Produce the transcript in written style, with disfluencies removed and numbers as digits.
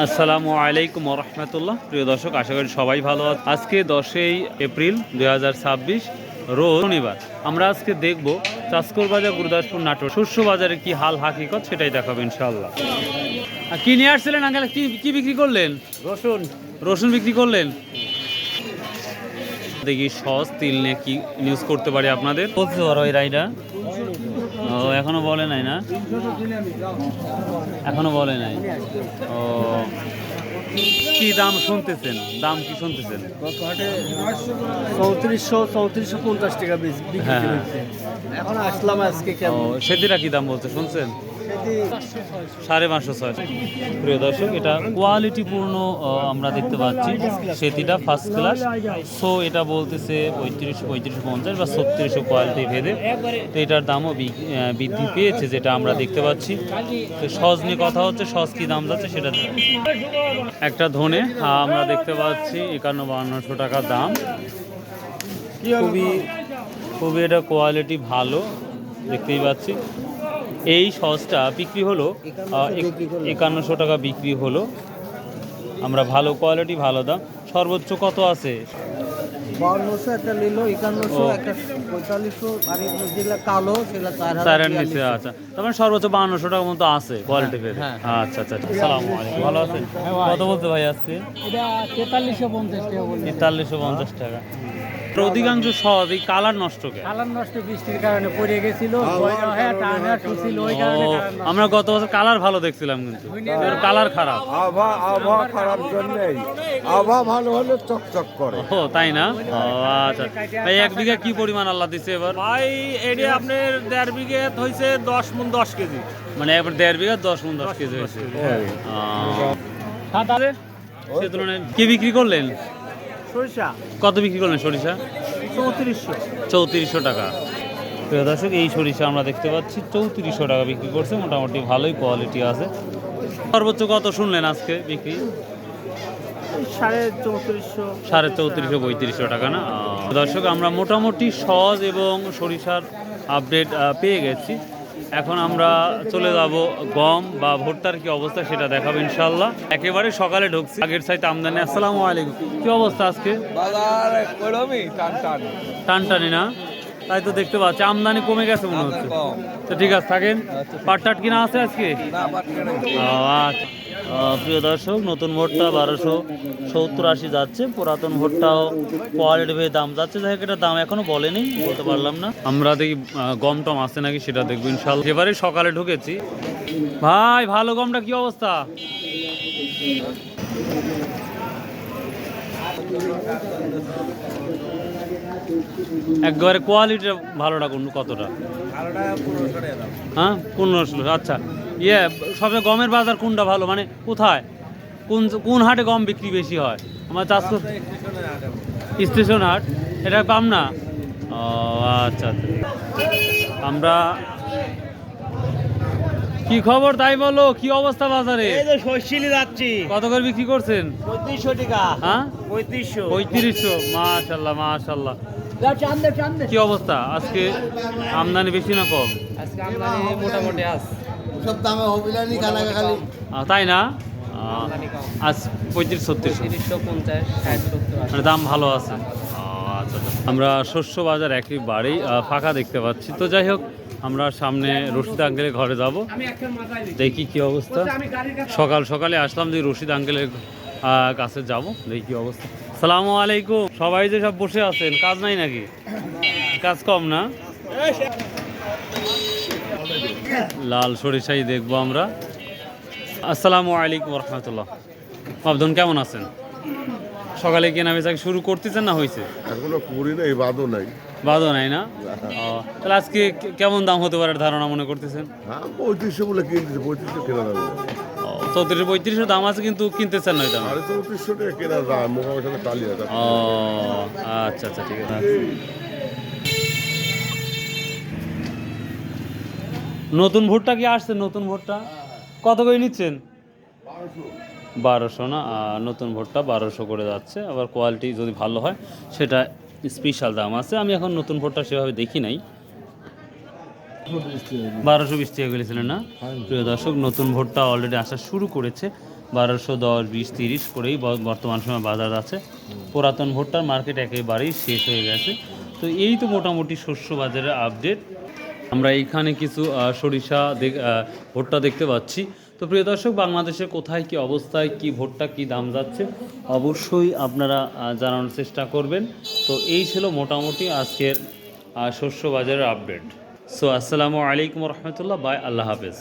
আসসালামু আলাইকুম রহমতুল্লাহ। প্রিয় দর্শক, আশা করি সবাই ভালো আছে। আজকে 10ই এপ্রিল 2026 রোজ শনিবার। আমরা আজকে দেখব চাষকর বাজার গুরুদাসপুর নাটোর শস্য বাজারে কি হাল হাকিকত সেটাই দেখাবো ইনশাআল্লাহ। কি নিয়ে আসছিলেন আঙ্কেল? কি বিক্রি করলেন? রসুন রসুন বিক্রি করলেন। দেখি সস তিল নিয়ে কি নিউজ করতে পারি আপনাদের বলতে পারো এই রাইডা। ও এখনো বলে নাই না, এখনো বলে নাই। ও কি দাম শুনতেছেন? দাম কি শুনতেছেন? 3450 টাকা বিক্রি হ্যাঁ, হ্যাঁ। হয়েছে। এখন আসলাম আজকে ও কেমন সেদিরা কি দাম বলছে শুনছেন? 550-600। প্রিয় দর্শক, এটা কোয়ালিটিপূর্ণ আমরা দেখতে পাচ্ছি সেটিটা ফার্স্ট ক্লাস। সো এটা বলতেছে 3550 বা 3600 কোয়ালিটি ভেদে। তো এটার দামও বৃদ্ধি পেয়েছে যেটা আমরা দেখতে পাচ্ছি। তো সস নিয়ে কথা হচ্ছে, সস কি দাম যাচ্ছে সেটা। একটা ধনে আমরা দেখতে পাচ্ছি 51-5200 টাকা দাম। খুবই এটা কোয়ালিটি ভালো দেখতেই পাচ্ছি। এই সসটা বিক্রি হলো 5100 টাকা বিক্রি হলো। আমরা ভালো কোয়ালিটি ভালো দাম। সর্বোচ্চ কত আছে? 5200 একটা নিল, 5100 একটা 4500, আর যেগুলা কালো সেগুলা 4,000 নিচে। আচ্ছা, তার মানে সর্বোচ্চ 5200 টাকার মতো আছে কোয়ালিটি ভেদে। আচ্ছা আচ্ছা, আসসালামু আলাইকুম। ভালো আছেন? কত বলতে ভাই আজকে? এটা 4350 টাকা বলছে। 4350 টাকা। অধিকাংশ সস এই কালার নষ্ট কে? কালার নষ্ট বৃষ্টির কারণে পড়ে গেছিল, টানা টুছিল, ওই কারণে আমরা গত বছর কালার ভালো দেখছিলাম কিন্তু এর কালার খারাপ। আবহাওয়া খারাপ জন্যই, আবহাওয়া ভালো হলে চকচক করে। ও তাই না? ও আচ্ছা। ভাই 1 বিঘা কি পরিমাণ আল্লাহ দিছে এবার? ভাই এটি আপনার 1.5 বিঘে হয়েছে 10 মণ 10 কেজি। মানে এবার 1.5 বিঘা 10 মণ 10 কেজি হয়েছে। সে তুলনায় কি বিক্রি করলেন? সরিষা কত বিক্রি করলেন সরিষা? 3400 টাকা। প্রিয় দর্শক, এই সরিষা আমরা দেখতে পাচ্ছি 3400 টাকা বিক্রি করছে। মোটামুটি ভালোই কোয়ালিটি আছে। সর্বোচ্চ কত শুনলেন আজকে বিক্রি? 3450। 3450-3500 টাকা না? দর্শক, আমরা মোটামুটি সজ এবং সরিষার আপডেট পেয়ে গেছি। এখন আমরা চলে যাব গম বা ভুট্টার কি অবস্থা সেটা দেখাবো ইনশাল্লাহ। একেবারে সকালে ঢুকছি, আগের চাইতে আমদানি। আসসালামু আলাইকুম। কি অবস্থা আজকে? বাজার কলমি টানটানি না? তাই তো দেখতে পাচ্ছি আমদানি কমে গেছে মনে হচ্ছে। তো ঠিক আছে, থাকেন। পাট কিনা আছে আজকে? আচ্ছা। প্রিয় দর্শক, নতুন ভুট্টা 1270-80 যাচ্ছে। পুরাতন ভুট্টাও কোয়ালিটি ভেবে দাম যাচ্ছে। যাই হোক, এটার দাম এখনো বলেনি, বলতে পারলাম না। আমরা দেখি গম টম আছে নাকি সেটা দেখবো ইনশাল্লাহ। এবারে সকালে ঢুকেছি। ভাই ভালো গমটা কি অবস্থা? একবারে কোয়ালিটিটা ভালোটা কতটা? হ্যাঁ, 1500। আচ্ছা, সবচেয়ে গমের বাজার কোনটা ভালো, মানে কোথায় কোন হাটে গম বিক্রি বেশি হয়? আমার চাষ স্টেশন হাট, এটা পাম না। ও আচ্ছা আচ্ছা। আমরা কি খবর তাই বলো, কি অবস্থা বাজারে? যাচ্ছি। কত করে বিক্রি করছেন? 3500 টাকা। হ্যাঁ, 3500। মাশাআল্লাহ মাশাআল্লাহ। কি অবস্থা আজকে? আমদানি বেশি না কম? আজকে আমদানি মোটামুটি আছে। সব দামে হবিলানি খালি। তাই না? আজ 35-36 মানে দাম ভালো আছে। আচ্ছা, আমরা শস্য বাজার একেবারেই ফাঁকা দেখতে পাচ্ছি। তো যাই হোক, আমরা সামনে রশিদ আঙ্কেলের ঘরে যাব, দেখি কি অবস্থা। সকাল সকালে আসলাম যে রশিদ আঙ্কেলের কাছে যাব, দেখি কি অবস্থা। সালামু আলাইকুম। সবাই যে সব বসে আছেন, কাজ নাই নাকি? কাজ কম না? লাল সরিষাই দেখবো আমরা। আসসালামু আলাইকুম রহমতুল্লাহ। আব্দুল কেমন আছেন? সকালে কেনা বেচা শুরু করতেছেন না হয়েছে? এখনো করি নাই, বাদও নাই। বাদও নাই না? তাহলে আজকে কেমন দাম হতে পারে ধারণা মনে করতেছেন? হ্যাঁ, 3500 বলে কিনতেছে, 3500 কেনা যাবে। 3400-3500 দাম আছে কিন্তু কিনতেছেন না? দাম 3500 টাকা কেনা যায়, মোকামের সাথে টালি আছে। ও আচ্ছা আচ্ছা, ঠিক আছে। নতুন ভুট্টা কি আসছে? নতুন ভুট্টা কত করে নিচ্ছেন? 1200 না? নতুন ভুট্টা 1200 করে যাচ্ছে। আবার কোয়ালিটি যদি ভালো হয় সেটা স্পেশাল দাম আছে। আমি এখন নতুন ভুট্টা সেভাবে দেখি নাই। 1220 টাকা বলেছিলেন না? প্রিয় দর্শক, নতুন ভুট্টা অলরেডি আসা শুরু করেছে। 1210, 20, 30 করেই বর্তমান সময় বাজার আছে। পুরাতন ভুট্টার মার্কেট একেবারেই শেষ হয়ে গেছে। তো এই তো মোটামুটি শস্য বাজারের আপডেট। আমরা এইখানে কিছু সরিষা ভুট্টা দেখতে পাচ্ছি। তো প্রিয় দর্শক, বাংলাদেশের কোথায় কি অবস্থায় কি ভুট্টা কি দাম যাচ্ছে অবশ্যই আপনারা জানানোর চেষ্টা করবেন। তো এই ছিল মোটামুটি আজকের শস্য বাজারের আপডেট। সো আসসালামু আলাইকুম রহমতুল্লাহ, বাই, আল্লাহ হাফেজ।